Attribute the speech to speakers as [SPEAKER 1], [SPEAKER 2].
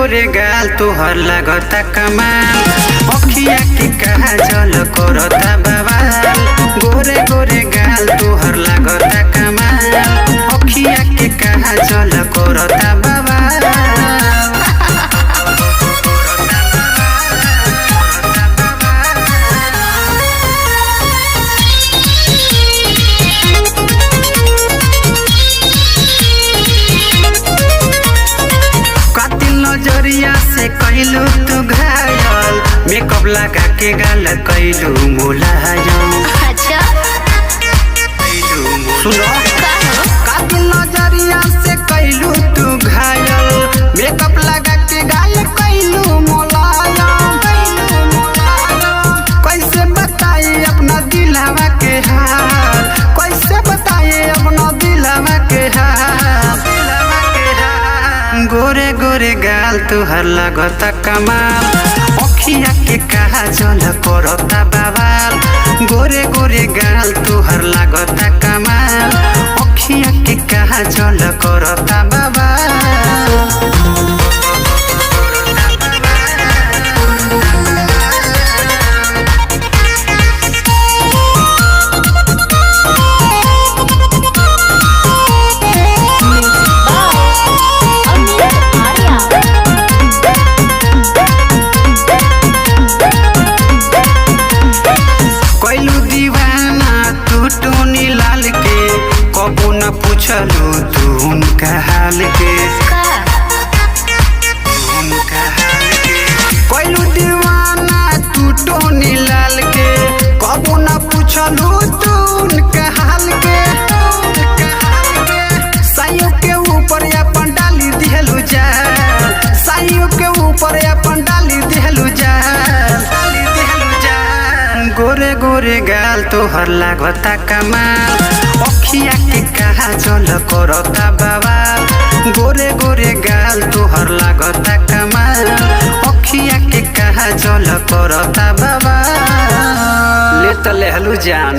[SPEAKER 1] गोरे गाल तोहर लगता कमाल, अखिया के कहा जल करता बवाल। गोरे गोरे गाल तोहर लगता कमाल, अखिया के कहा जल करता बवाल। नजरिया से कैलू तू घायल, मेकअप लगा के गाल कैलू मुलायम।
[SPEAKER 2] अच्छा
[SPEAKER 1] सुनो कातिल नजरिया से कैलू तू घायल, मेकअप लगा के गाल कैलू मुलायम। कैसे बताई अपना दिलवा के हाल, कैसे बताई अपना दिलवा के हाल। गोरे गोरे गाल तुहर लगता कमाल, अखिया के कहा जल करता बवाल। गोरे गोरे गाल तुहर लगता कमाल, अखिया के कहा जल करता बवाल। कबू न पूछलू तू उनका हाल के, कोइलू दीवाना तू टोनी लाल के। कबू न पूछलू तू उनका हाल के, साइयों के ऊपर अपन डाली दिहलू जाल, साइयों के ऊपर अपन डाली दिहलू जाल। गोरे गोरे गाल तोहर लागता कमाल, अखिया के कहा जल करता बवाल। गोरे गोरे गाल तोहर लागता कमाल, अखिया के कहा जल करता बवाल। ले तो लेहलू जान।